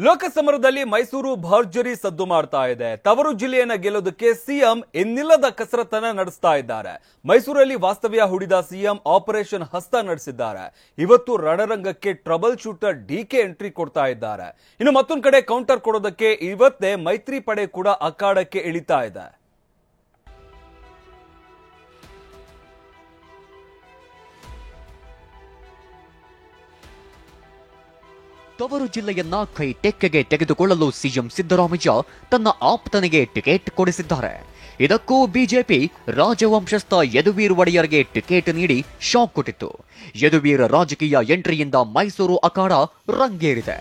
ಲೋಕಸಮರದಲ್ಲಿ ಮೈಸೂರು ಭರ್ಜರಿ ಸದ್ದು ಮಾಡ್ತಾ ಇದೆ. ತವರು ಜಿಲ್ಲೆಯನ್ನ ಗೆಲ್ಲೋದಕ್ಕೆ ಸಿಎಂ ಇನ್ನಿಲ್ಲದ ಕಸರತ್ತನ್ನ ನಡೆಸ್ತಾ ಇದ್ದಾರೆ. ಮೈಸೂರಲ್ಲಿ ವಾಸ್ತವ್ಯ ಹೂಡಿದ ಸಿಎಂ ಆಪರೇಷನ್ ಹಸ್ತ ನಡೆಸಿದ್ದಾರೆ. ಇವತ್ತು ರಣರಂಗಕ್ಕೆ ಟ್ರಬಲ್ ಶೂಟರ್ ಡಿಕೆ ಎಂಟ್ರಿ ಕೊಡ್ತಾ ಇದ್ದಾರೆ. ಇನ್ನು ಮತ್ತೊಂದು ಕಡೆ ಕೌಂಟರ್ ಕೊಡೋದಕ್ಕೆ ಇವತ್ತೇ ಮೈತ್ರಿ ಪಡೆ ಕೂಡ ಅಖಾಡಕ್ಕೆ ಇಳಿತಾ ಇದೆ. ತವರು ಜಿಲ್ಲೆಯನ್ನ ಕೈ ತೆಕ್ಕೆಗೆ ತೆಗೆದುಕೊಳ್ಳಲು ಸಿಎಂ ಸಿದ್ದರಾಮಯ್ಯ ತನ್ನ ಆಪ್ತನಿಗೆ ಟಿಕೆಟ್ ಕೊಡಿಸಿದ್ದಾರೆ. ಇದಕ್ಕೂ ಬಿಜೆಪಿ ರಾಜವಂಶಸ್ಥ ಯದುವೀರ್ ಒಡೆಯರ್ಗೆ ಟಿಕೆಟ್ ನೀಡಿ ಶಾಕ್ ಕೊಟ್ಟಿತ್ತು. ಯದುವೀರ್ ರಾಜಕೀಯ ಎಂಟ್ರಿಯಿಂದ ಮೈಸೂರು ಅಖಾಡ ರಂಗೇರಿದೆ.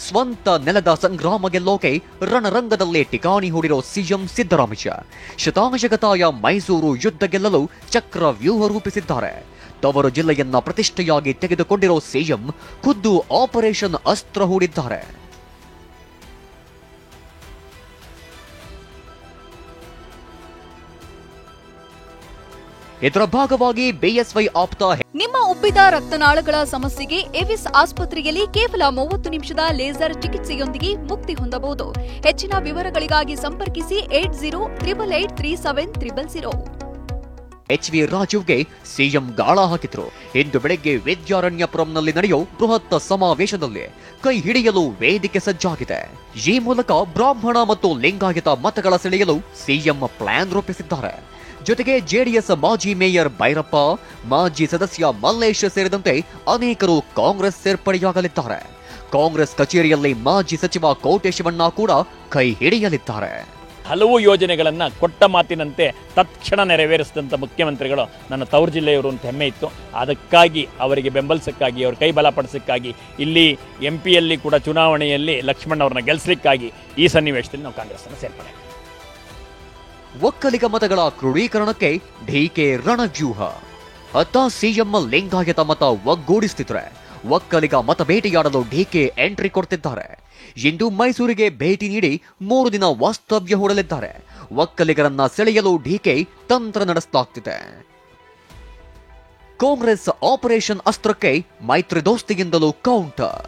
ಸ್ವಂತ ನೆಲದ ಸಂಗ್ರಾಮ ಗೆಲ್ಲೋಕೆ ರಣರಂಗದಲ್ಲೇ ಠಿಕಾಣಿ ಹೂಡಿರೋ ಸಿಎಂ ಸಿದ್ದರಾಮಯ್ಯ ಶತಾಶಗತಾಯ ಮೈಸೂರು ಯುದ್ಧ ಗೆಲ್ಲಲು ಚಕ್ರ ವ್ಯೂಹ ರೂಪಿಸಿದ್ದಾರೆ. ತವರು ಜಿಲ್ಲೆಯನ್ನ ಪ್ರತಿಷ್ಠೆಯಾಗಿ ತೆಗೆದುಕೊಂಡಿರೋ ಸಿಎಂ ಖುದ್ದು ಆಪರೇಷನ್ ಅಸ್ತ್ರ ಹೂಡಿದ್ದಾರೆ. ಇದರ ಭಾಗವಾಗಿ ಬಿಎಸ್ವೈ ಆಪ್ತ ನಿಮ್ಮ ಉಬ್ಬಿದ ರಕ್ತನಾಳಗಳ ಸಮಸ್ಯೆಗೆ ಎವಿಸ್ ಆಸ್ಪತ್ರೆಯಲ್ಲಿ ಕೇವಲ 30 ನಿಮಿಷದ ಲೇಸರ್ ಚಿಕಿತ್ಸೆಯೊಂದಿಗೆ ಮುಕ್ತಿ ಹೊಂದಬಹುದು. ಹೆಚ್ಚಿನ ವಿವರಗಳಿಗಾಗಿ ಸಂಪರ್ಕಿಸಿ 8088837000. ಎಚ್ವಿ ರಾಜುಗೆ ಸಿಎಂ ಗಾಳ ಹಾಕಿದ್ರು. ಇಂದು ಬೆಳಗ್ಗೆ ವಿದ್ಯಾರಣ್ಯಪುರಂನಲ್ಲಿ ನಡೆಯೋ ಬೃಹತ್ ಸಮಾವೇಶದಲ್ಲಿ ಕೈ ಹಿಡಿಯಲು ವೇದಿಕೆ ಸಜ್ಜಾಗಿದೆ. ಈ ಮೂಲಕ ಬ್ರಾಹ್ಮಣ ಮತ್ತು ಲಿಂಗಾಯತ ಮತಗಳ ಸೆಳೆಯಲು ಸಿಎಂ ಪ್ಲಾನ್ ರೂಪಿಸಿದ್ದಾರೆ. ಜೊತೆಗೆ ಜೆಡಿಎಸ್ ಮಾಜಿ ಮೇಯರ್ ಭೈರಪ್ಪ, ಮಾಜಿ ಸದಸ್ಯ ಮಲ್ಲೇಶ್ ಸೇರಿದಂತೆ ಅನೇಕರು ಕಾಂಗ್ರೆಸ್ ಸೇರ್ಪಡೆಯಾಗಲಿದ್ದಾರೆ. ಕಾಂಗ್ರೆಸ್ ಕಚೇರಿಯಲ್ಲಿ ಮಾಜಿ ಸಚಿವ ಕೋಟೇಶವಣ್ಣ ಕೂಡ ಕೈ ಹಿಡಿಯಲಿದ್ದಾರೆ. ಹಲವು ಯೋಜನೆಗಳನ್ನು ಕೊಟ್ಟ ಮಾತಿನಂತೆ ತಕ್ಷಣ ನೆರವೇರಿಸಿದಂಥ ಮುಖ್ಯಮಂತ್ರಿಗಳು ನನ್ನ ತವರು ಜಿಲ್ಲೆಯವರು ಅಂತ ಹೆಮ್ಮೆ ಇತ್ತು. ಅದಕ್ಕಾಗಿ ಅವರಿಗೆ ಬೆಂಬಲಿಸಕ್ಕಾಗಿ, ಅವ್ರ ಕೈ ಬಲಪಡಿಸಕ್ಕಾಗಿ, ಇಲ್ಲಿ ಎಂಪಿಯಲ್ಲಿ ಕೂಡ ಚುನಾವಣೆಯಲ್ಲಿ ಲಕ್ಷ್ಮಣ್ ಅವ್ರನ್ನ ಗೆಲ್ಲಿಸಲಿಕ್ಕಾಗಿ ಈ ಸನ್ನಿವೇಶದಲ್ಲಿ ನಾವು ಕಾಂಗ್ರೆಸ್ಸನ್ನು ಸೇರ್ಪಡೆ. ಒಕ್ಕಲಿಗ ಮತಗಳ ಕ್ರೋಢೀಕರಣಕ್ಕೆ ಡಿಕೆ ರಣವ್ಯೂಹ. ಅತ್ತ ಸಿಎಂ ಲಿಂಗಾಯತ ಮತ ಒಗ್ಗೂಡಿಸುತ್ತಿದ್ರೆ ಒಕ್ಕಲಿಗ ಮತ ಭೇಟಿಯಾಡಲು ಡಿಕೆ ಎಂಟ್ರಿ ಕೊಡ್ತಿದ್ದಾರೆ. ಇಂದು ಮೈಸೂರಿಗೆ ಭೇಟಿ ನೀಡಿ 3 ದಿನ ವಾಸ್ತವ್ಯ ಹೂಡಲಿದ್ದಾರೆ. ಒಕ್ಕಲಿಗರನ್ನ ಸೆಳೆಯಲು ಡಿಕೆ ತಂತ್ರ ನಡೆಸಲಾಗ್ತಿದೆ. ಕಾಂಗ್ರೆಸ್ ಆಪರೇಷನ್ ಅಸ್ತ್ರಕ್ಕೆ ಮೈತ್ರಿ ದೋಸ್ತಿಗಿಂದಲೂ ಕೌಂಟರ್.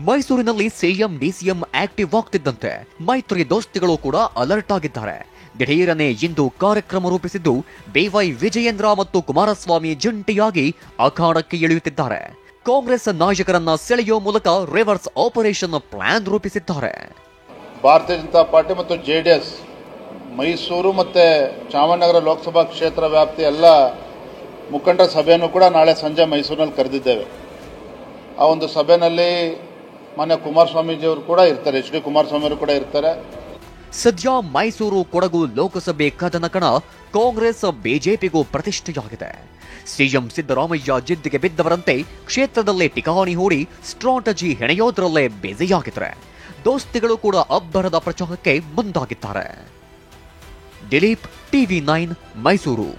ಮೈಸೂರಿನಲ್ಲಿ ಸಿಎಂ ಡಿಸಿಎಂ ಆಕ್ಟಿವ್ ಆಗ್ತಿದ್ದಂತೆ ಮೈತ್ರಿ ದೋಸ್ತಿಗಳು ಕೂಡ ಅಲರ್ಟ್ ಆಗಿದ್ದಾರೆ. ದಿಢೀರನೆ ಇಂದು ಕಾರ್ಯಕ್ರಮ ರೂಪಿಸಿದ್ದು ಬಿವೈ ವಿಜಯೇಂದ್ರ ಮತ್ತು ಕುಮಾರಸ್ವಾಮಿ ಜಂಟಿಯಾಗಿ ಅಖಾಡಕ್ಕೆ ಇಳಿಯುತ್ತಿದ್ದಾರೆ. ಕಾಂಗ್ರೆಸ್ ನಾಯಕರನ್ನ ಸೆಳೆಯುವ ಮೂಲಕ ರಿವರ್ಸ್ ಆಪರೇಷನ್ ಪ್ಲಾನ್ ರೂಪಿಸಿದ್ದಾರೆ. ಭಾರತೀಯ ಜನತಾ ಪಾರ್ಟಿ ಮತ್ತು ಜೆಡಿಎಸ್ ಮೈಸೂರು ಮತ್ತು ಚಾಮರಾಜನಗರ ಲೋಕಸಭಾ ಕ್ಷೇತ್ರ ವ್ಯಾಪ್ತಿ ಎಲ್ಲ ಮುಖಂಡರ ಸಭೆಯನ್ನು ಕೂಡ ನಾಳೆ ಸಂಜೆ ಮೈಸೂರಿನಲ್ಲಿ ಕರೆದಿದ್ದೇವೆ. ಆ ಒಂದು ಸಭೆಯಲ್ಲಿ ಮಾನ್ಯ ಕುಮಾರಸ್ವಾಮೀಜಿಯವರು ಕೂಡ ಇರ್ತಾರೆ, ಎಚ್ ಡಿ ಕುಮಾರಸ್ವಾಮಿ ಅವರು ಕೂಡ ಇರ್ತಾರೆ. ಸದ್ಯ ಮೈಸೂರು ಕೊಡಗು ಲೋಕಸಭೆ ಕದನ ಕಣ ಕಾಂಗ್ರೆಸ್ ಬಿಜೆಪಿಗೂ ಪ್ರತಿಷ್ಠೆಯಾಗಿದೆ. ಸಿಎಂ ಸಿದ್ದರಾಮಯ್ಯ ಜಿದ್ದಿಗೆ ಬಿದ್ದವರಂತೆ ಕ್ಷೇತ್ರದಲ್ಲೇ ಠಿಕಾಣಿ ಹೂಡಿ ಸ್ಟ್ರಾಟಜಿ ಹೆಣೆಯೋದ್ರಲ್ಲೇ ಬ್ಯುಸಿಯಾಗಿದ್ದಾರೆ. ದೋಸ್ತಿಗಳು ಕೂಡ ಅಬ್ಬರದ ಪ್ರಚಾರಕ್ಕೆ ಮುಂದಾಗಿದ್ದಾರೆ. ದಿಲೀಪ್, ಟಿವಿ9 ಮೈಸೂರು.